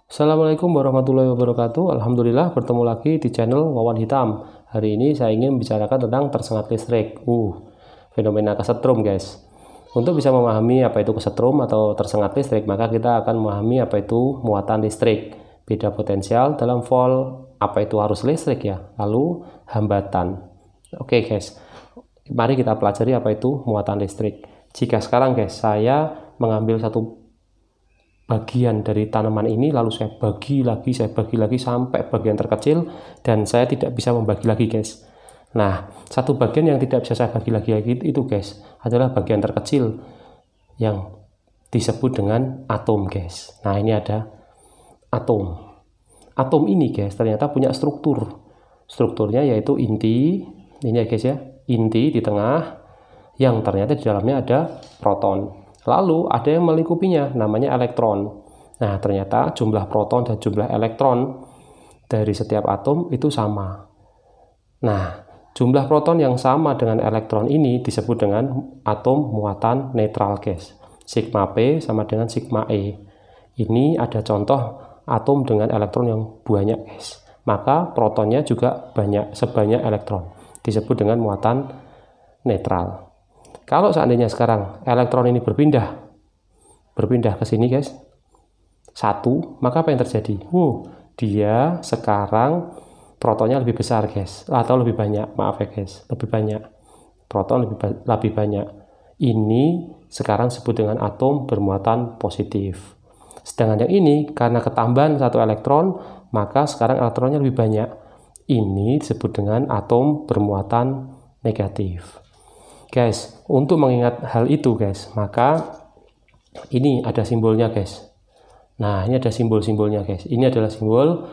Assalamualaikum warahmatullahi wabarakatuh. Alhamdulillah bertemu lagi di channel Wawan Hitam. Hari ini saya ingin membicarakan tentang tersengat listrik. Fenomena kesetrum guys. Untuk bisa memahami apa itu kesetrum atau tersengat listrik, maka kita akan memahami apa itu muatan listrik, beda potensial dalam volt, apa itu arus listrik ya, lalu hambatan. Oke guys, mari kita pelajari apa itu muatan listrik. Jika sekarang guys, saya mengambil satu bagian dari tanaman ini, lalu saya bagi lagi sampai bagian terkecil, dan saya tidak bisa membagi lagi guys. Nah, satu bagian yang tidak bisa saya bagi lagi itu guys adalah bagian terkecil yang disebut dengan atom guys. Nah, ini ada atom. Atom ini guys ternyata punya strukturnya yaitu inti, ini ya guys ya, inti di tengah, yang ternyata di dalamnya ada proton. Lalu ada yang melingkupinya, namanya elektron. Nah, ternyata jumlah proton dan jumlah elektron dari setiap atom itu sama. Nah, jumlah proton yang sama dengan elektron ini disebut dengan atom muatan netral guys. Sigma P sama dengan sigma E. Ini ada contoh atom dengan elektron yang banyak guys. Maka protonnya juga sebanyak elektron. Disebut dengan muatan netral. Kalau seandainya sekarang elektron ini berpindah ke sini guys, satu, maka apa yang terjadi? Dia sekarang protonnya lebih besar guys, atau lebih banyak, maaf ya guys, lebih banyak. Proton lebih banyak. Ini sekarang disebut dengan atom bermuatan positif. Sedangkan yang ini karena ketambahan satu elektron, maka sekarang elektronnya lebih banyak. Ini disebut dengan atom bermuatan negatif. Guys, untuk mengingat hal itu guys, maka ini ada simbolnya guys. Nah, ini ada simbol-simbolnya guys. Ini adalah simbol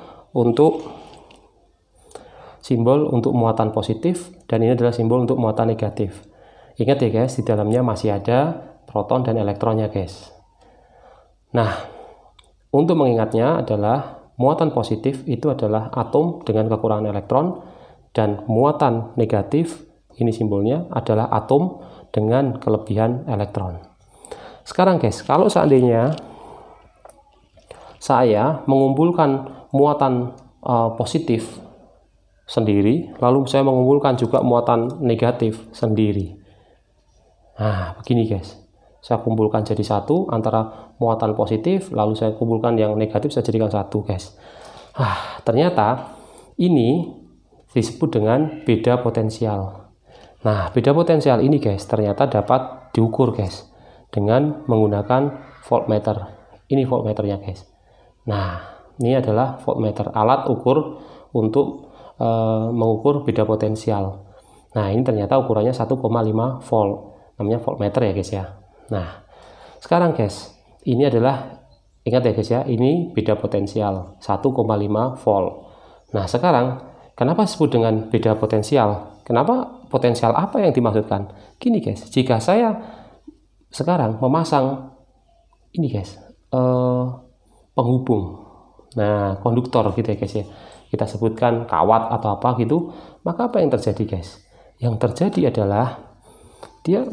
untuk muatan positif, dan ini adalah simbol untuk muatan negatif. Ingat ya guys, di dalamnya masih ada proton dan elektronnya guys. Nah, untuk mengingatnya adalah muatan positif itu adalah atom dengan kekurangan elektron, dan muatan negatif, ini simbolnya, adalah atom dengan kelebihan elektron. Sekarang guys, kalau seandainya saya mengumpulkan muatan positif sendiri, lalu saya mengumpulkan juga muatan negatif sendiri. Nah, begini guys. Saya kumpulkan jadi satu antara muatan positif, lalu saya kumpulkan yang negatif, saya jadikan satu guys. Ternyata ini disebut dengan beda potensial. Nah, beda potensial ini guys ternyata dapat diukur guys dengan menggunakan voltmeter. Ini voltmeternya guys. Nah, ini adalah voltmeter, alat ukur untuk mengukur beda potensial. Nah, ini ternyata ukurannya 1,5 volt. Namanya voltmeter ya guys ya. Nah, sekarang guys, ini adalah, ingat ya guys ya, ini beda potensial 1,5 volt. Nah, sekarang kenapa disebut dengan beda potensial? Kenapa potensial apa yang dimaksudkan? Gini guys, jika saya sekarang memasang ini guys, penghubung, nah konduktor gitu ya guys ya, kita sebutkan kawat atau apa gitu, maka apa yang terjadi guys? Yang terjadi adalah dia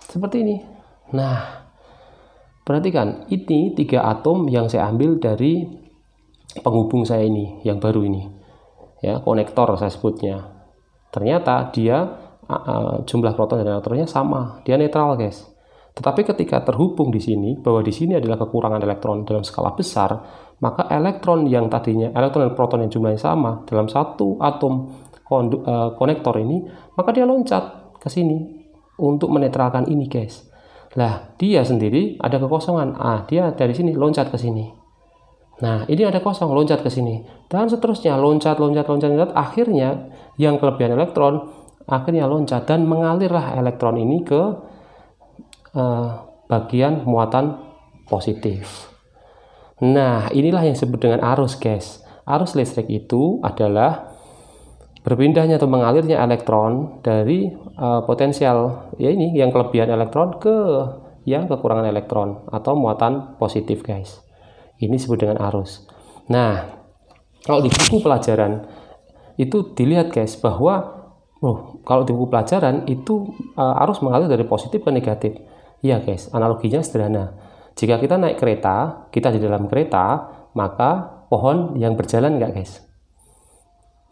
seperti ini. Nah, perhatikan, ini 3 atom yang saya ambil dari penghubung saya ini, yang baru ini ya, konektor saya sebutnya. Ternyata dia jumlah proton dan elektronnya sama, dia netral guys. Tetapi ketika terhubung di sini, bahwa di sini adalah kekurangan elektron dalam skala besar, maka elektron yang tadinya, elektron dan proton yang jumlahnya sama dalam satu atom konektor ini, maka dia loncat ke sini untuk menetralkan ini guys. Lah, dia sendiri ada kekosongan. Dia dari sini loncat ke sini. Nah, ini ada kosong, loncat ke sini, dan seterusnya, loncat, akhirnya yang kelebihan elektron akhirnya loncat, dan mengalirlah elektron ini ke bagian muatan positif. Nah, inilah yang disebut dengan arus guys. Arus listrik itu adalah berpindahnya atau mengalirnya elektron dari potensial ya ini yang kelebihan elektron ke yang kekurangan elektron atau muatan positif guys. Ini disebut dengan arus. Nah, kalau di buku pelajaran itu dilihat guys bahwa kalau di buku pelajaran itu arus mengalir dari positif ke negatif. Iya guys, analoginya sederhana. Jika kita naik kereta, kita di dalam kereta, maka pohon yang berjalan enggak guys?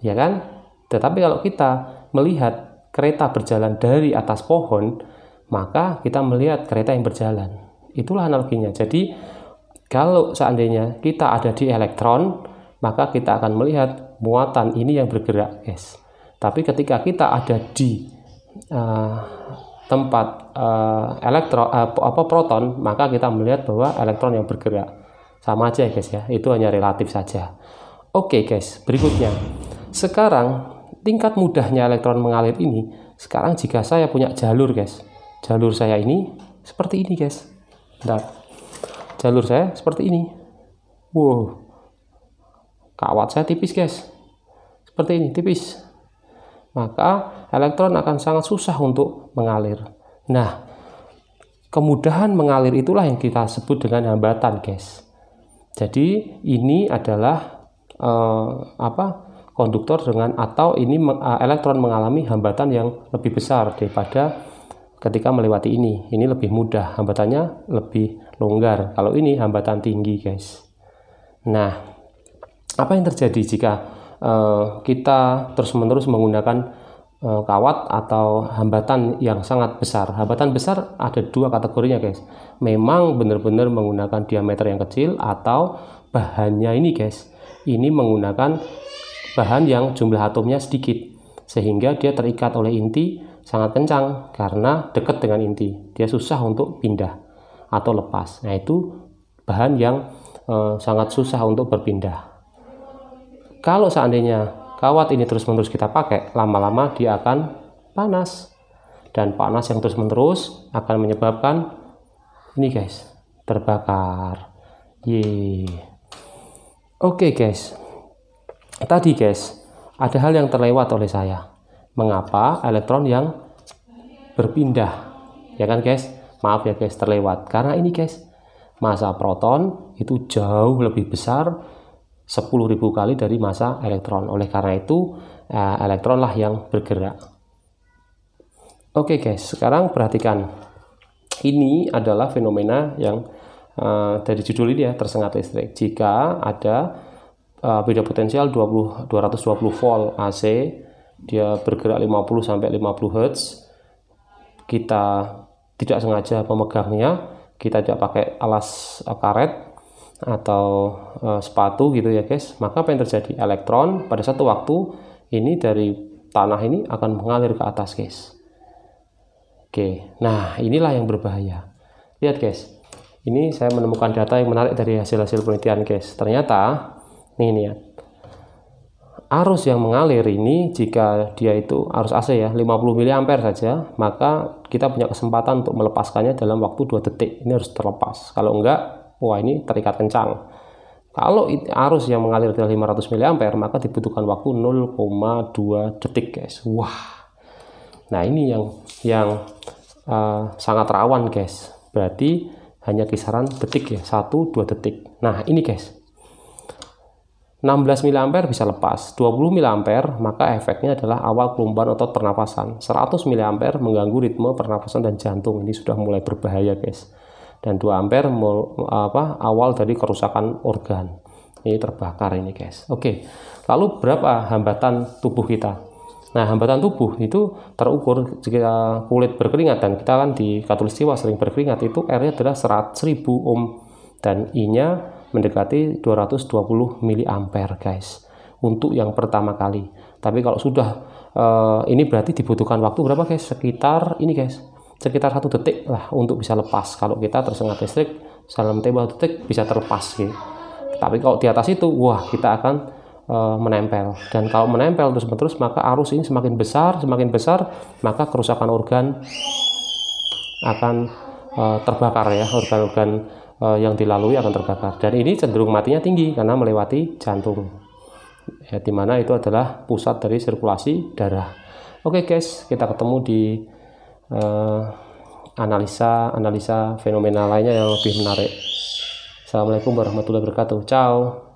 Ya kan? Tetapi kalau kita melihat kereta berjalan dari atas pohon, maka kita melihat kereta yang berjalan. Itulah analoginya. Jadi kalau seandainya kita ada di elektron, maka kita akan melihat muatan ini yang bergerak guys. Tapi ketika kita ada di tempat proton, maka kita melihat bahwa elektron yang bergerak. Sama aja guys ya, itu hanya relatif saja. Oke guys, berikutnya. Sekarang tingkat mudahnya elektron mengalir ini, sekarang jika saya punya jalur guys. Jalur saya ini seperti ini guys. Bentar. Jalur saya seperti ini. Wow. Kawat saya tipis guys. Seperti ini, tipis. Maka elektron akan sangat susah untuk mengalir. Nah, kemudahan mengalir itulah yang kita sebut dengan hambatan guys. Jadi ini adalah konduktor dengan atau ini elektron mengalami hambatan yang lebih besar daripada ketika melewati ini. Ini lebih mudah, hambatannya lebih longgar. Kalau ini hambatan tinggi guys. Nah, apa yang terjadi jika kita terus-menerus menggunakan kawat atau hambatan yang sangat besar? Hambatan besar ada dua kategorinya guys. Memang benar-benar menggunakan diameter yang kecil, atau bahannya ini guys, ini menggunakan bahan yang jumlah atomnya sedikit sehingga dia terikat oleh inti sangat kencang karena dekat dengan inti. Dia susah untuk pindah atau lepas. Nah, itu bahan yang sangat susah untuk berpindah. Kalau seandainya kawat ini terus-menerus kita pakai, lama-lama dia akan panas. Dan panas yang terus-menerus akan menyebabkan ini guys, terbakar. Oke guys. Tadi guys, ada hal yang terlewat oleh saya. Mengapa elektron yang berpindah? Ya kan guys? Maaf ya guys, terlewat. Karena ini guys, massa proton itu jauh lebih besar 10.000 kali dari massa elektron. Oleh karena itu, elektronlah yang bergerak. Oke guys, sekarang perhatikan. Ini adalah fenomena yang dari judul ini ya, tersengat listrik. Jika ada beda potensial 220 volt AC, dia bergerak 50 sampai 50 Hz. Kita tidak sengaja memegangnya, kita tidak pakai alas karet atau sepatu gitu ya guys, maka apa yang terjadi? Elektron pada satu waktu ini dari tanah ini akan mengalir ke atas guys. Oke, nah inilah yang berbahaya. Lihat guys, ini saya menemukan data yang menarik dari hasil-hasil penelitian guys. Ternyata ini ya, arus yang mengalir ini, jika dia itu arus AC ya 50 mA saja, maka kita punya kesempatan untuk melepaskannya dalam waktu 2 detik. Ini harus terlepas. Kalau enggak, wah ini terikat kencang. Kalau arus yang mengalir adalah 500 mA, maka dibutuhkan waktu 0,2 detik guys. Wah. Nah, ini yang sangat rawan guys. Berarti hanya kisaran detik ya, 1-2 detik. Nah, ini guys. 16 mA bisa lepas, 20 mA maka efeknya adalah awal kelumpuhan otot pernapasan. 100 mA mengganggu ritme pernapasan dan jantung. Ini sudah mulai berbahaya guys. Dan 2 ampere awal dari kerusakan organ. Ini terbakar ini guys. Oke. Lalu berapa hambatan tubuh kita? Nah, hambatan tubuh itu terukur jika kulit berkeringat, dan kita kan di Katulistiwa sering berkeringat, itu R-nya adalah 1000 ohm dan I-nya mendekati 220 mA guys. Untuk yang pertama kali. Tapi kalau sudah ini berarti dibutuhkan waktu berapa guys? Sekitar ini guys. Sekitar 1 detik lah untuk bisa lepas. Kalau kita tersengat listrik dalam tempo 1 detik bisa terlepas gitu. Tapi kalau di atas itu, wah kita akan menempel. Dan kalau menempel terus-menerus, maka arus ini semakin besar, maka kerusakan organ akan terbakar ya. Organ-organ yang dilalui akan terbakar. Dan ini cenderung matinya tinggi karena melewati jantung. Ya, dimana itu adalah pusat dari sirkulasi darah. Oke guys, kita ketemu di analisa fenomena lainnya yang lebih menarik. Assalamualaikum warahmatullahi wabarakatuh. Ciao.